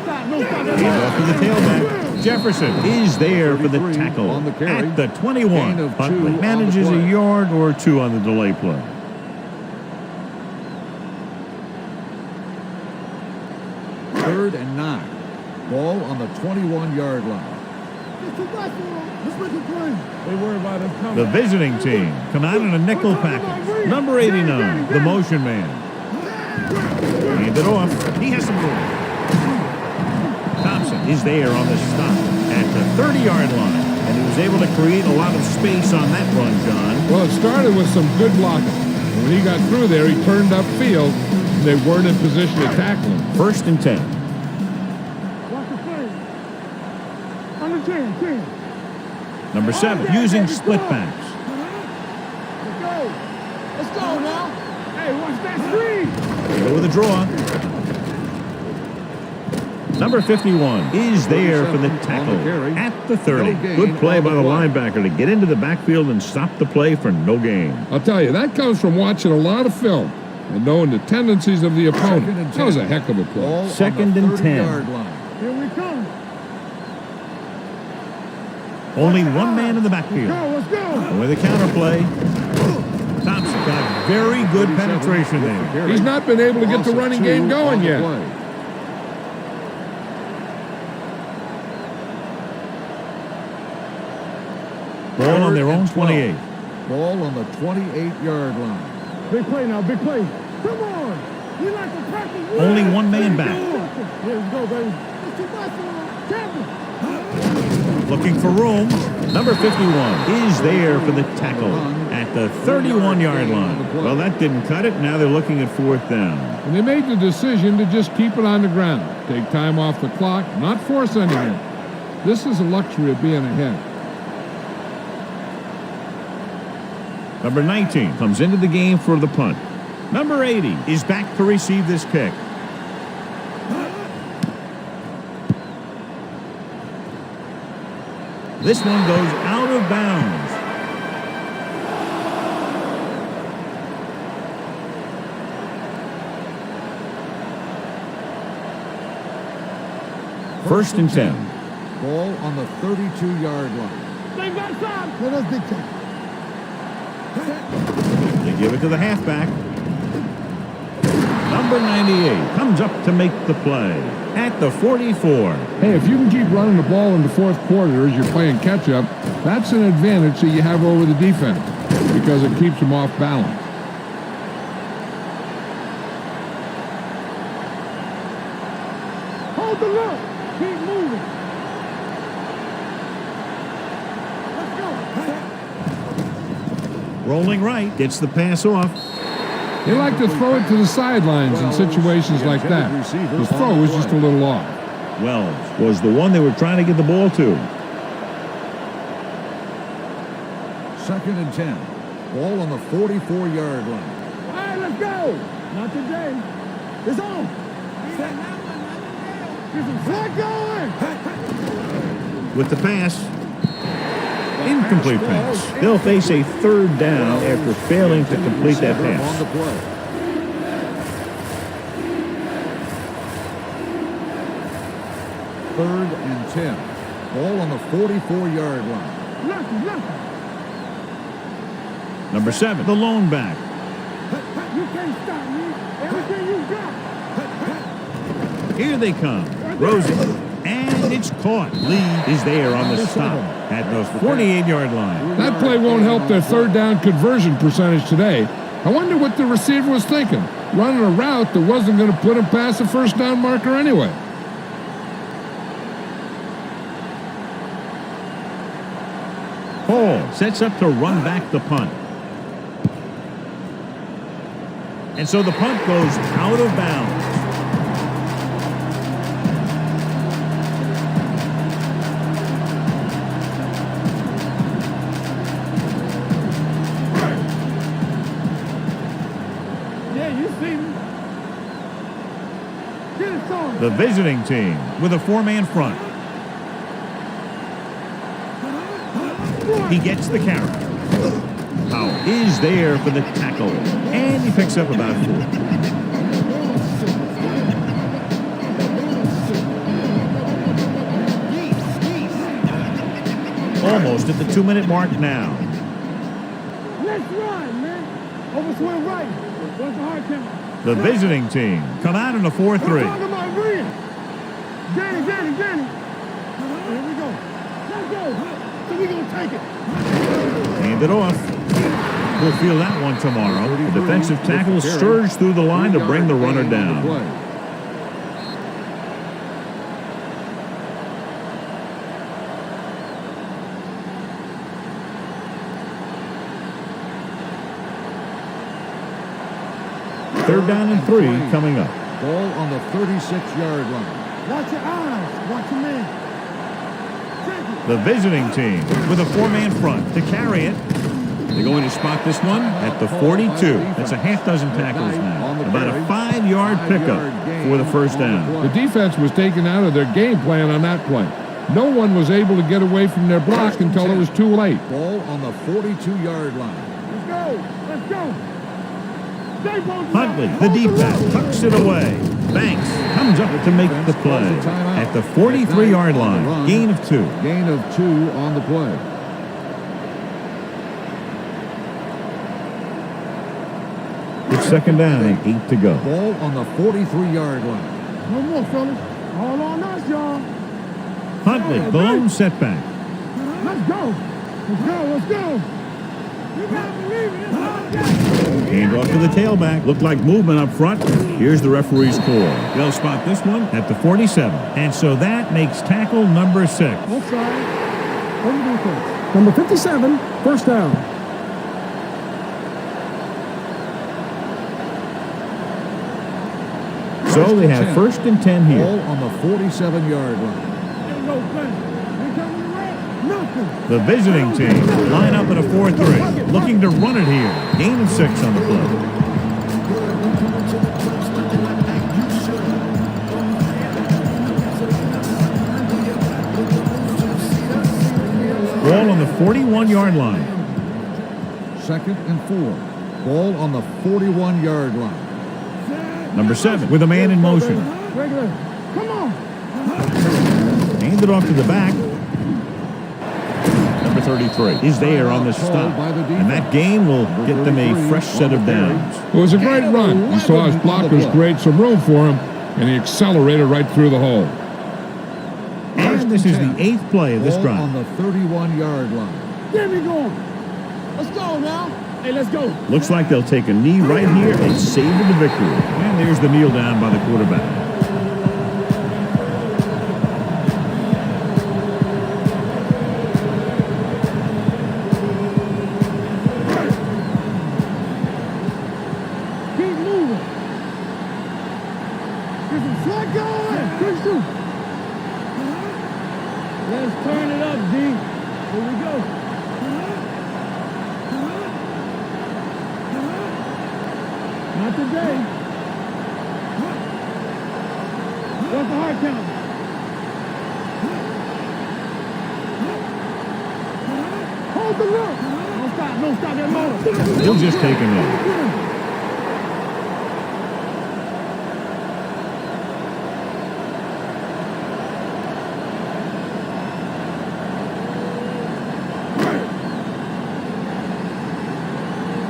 stop. Hand off to the tailback. Jefferson is there for the tackle on the carry. at the 21. Gain of Huntley 2 manages on the a play. yard or 2 on the delay play. Third and 9. Ball on the 21-yard line. Let's make a play. They worry about us coming. The visiting team come out in a nickel package. Number 89, the motion man. Hand it off. He has some room. Thompson is there on the stop at the 30-yard line. And he was able to create a lot of space on that run, John. Well, it started with some good blocking. And when he got through there, he turned upfield, and they weren't in position to tackle him. 1st and 10. Watch the play. Under 10. Number 7, using split backs. Let's go now. Hey, watch that screen. They go with a draw. Number 51 is there for the tackle at the 30. Good play by the linebacker to get into the backfield and stop the play for no gain. I'll tell you, that comes from watching a lot of film and knowing the tendencies of the opponent. That was a heck of a play. Ball 2nd and 10. Here we come. Only one man in the backfield. Let's go. And with a counter play, Thompson got very good penetration there. He's not been able to get the running game going yet. Ball on their own 28. Ball on the 28-yard line. Big play now, big play. Come on. We like to practice. Only one man back. Here we go, baby. Let's do that. Looking for room. Number 51 is there for the tackle at the 31-yard line. Well, that didn't cut it. Now they're looking at 4th down. And they made the decision to just keep it on the ground. Take time off the clock, not force anything. This is a luxury of being ahead. Number 19 comes into the game for the punt. Number 80 is back to receive this kick. This one goes out of bounds. First and 10. Ball on the 32-yard line. Stay back side. Let us dictate. They give it to the halfback. Number 98 comes up to make the play at the 44. Hey, if you can keep running the ball in the 4th quarter as you're playing catch-up, that's an advantage that you have over the defense because it keeps them off balance. Hold the look. Keep moving. Let's go. Rolling right, gets the pass off. They like to throw it to the sidelines in situations like that. His throw was just a little off. Wells was the one they were trying to get the ball to. 2nd and 10. Ball on the 44-yard line. All right, let's go. Not today. It's on. Get some flat going. With the pass. Incomplete pass. They'll face a 3rd down after failing to complete that On pass. the play. 3rd and 10. Ball on the 44-yard line. Nothing. Number 7, the lone back. You can't stop me. Everything you got. Here they come. Rosen. And it's caught. Lee is there on the stop at the 48-yard line. That play won't help their 3rd down conversion percentage today. I wonder what the receiver was thinking, running a route that wasn't going to put him past the 1st down marker anyway. Hall sets up to run back the punt. And so the punt goes out of bounds. The visiting team with a four-man front. He gets the carry. Powell is there for the tackle, and he picks up about 4. Almost at the 2-minute mark now. Let's run, man. Overswing right. What's the hard count? The visiting team come out in a 4-3. Danny. Here we go. Let's go. So we're going to take it. Hand it off. We'll feel that one tomorrow. The defensive tackle surged through the line to bring the runner down. Third down and 3 coming up. Ball on the 36-yard line. Watch your eyes. Watch your man. The visiting team with a four-man front to carry it. They're going to spot this one at the 42. That's a half dozen tackles now. About a 5-yard pickup for the first down. The defense was taken out of their game plan on that play. No one was able to get away from their block until it was too late. Ball on the 42-yard line. Let's go. Let's go. Huntley, the deep back, tucks it away. Banks comes up to make the play at the 43-yard line. Gain of 2. Gain of 2 on the play. It's second down and 8 to go. Ball on the 43-yard line. No more, fellas. All on us, y'all. Huntley, the lone setback. Let's go. Let's go. Let's go. You gotta believe it. It's all day. Hand off to the tailback. Looked like movement up front. Here's the referee's call. They'll spot this one at the 47. And so that makes tackle number 6. Offside. Over defense. Number 57, first down. So they have first and 10 here. Ball on the 47-yard line. The visiting team line up in a 4-3, looking to run it here. Gain of 6 on the play. Ball on the 41-yard line. Second and 4. Ball on the 41-yard line. Number 7 with a man in motion. Come on. Hand it off to the back. Number 33 is there on the stop. And that gain will get them a fresh set of downs. It was a great run. You saw his blockers create some room for him, and he accelerated right through the hole. And this is the 8th play of this Ball drive. on the 31-yard line. Get me going. Let's go now. Hey, let's go. Looks like they'll take a knee right here and savor the victory. And there's the kneel down by the quarterback. Keep moving. Get some slug going. Quick shoot. Let's turn it up, D. Here we go. Not today. What's the hard count? Hold the look. Don't stop that motor. He'll just take a knee.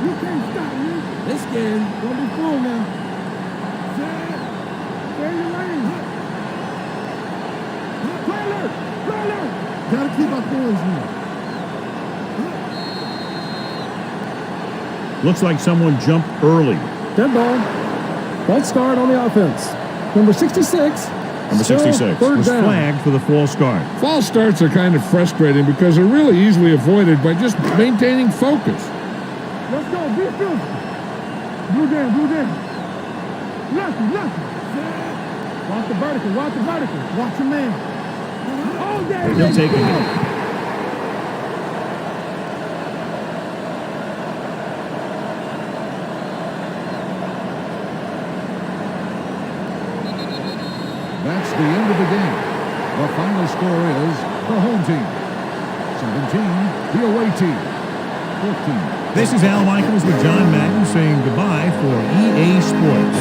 You can't stop me. This game. Don't be fool now. Stay in your lane. Trailer. Gotta keep our boys here. Looks like someone jumped early. Dead ball. False start on the offense. Number 66. Number 66 was flagged for the false start. False starts are kind of frustrating because they're really easily avoided by just maintaining focus. Let's go. Be filthy. Blue down. Nothing. Watch the vertical. Watch your man. All day. He'll take a knee. 17, the away team, 14. This is Al Michaels with John Madden saying goodbye for EA Sports.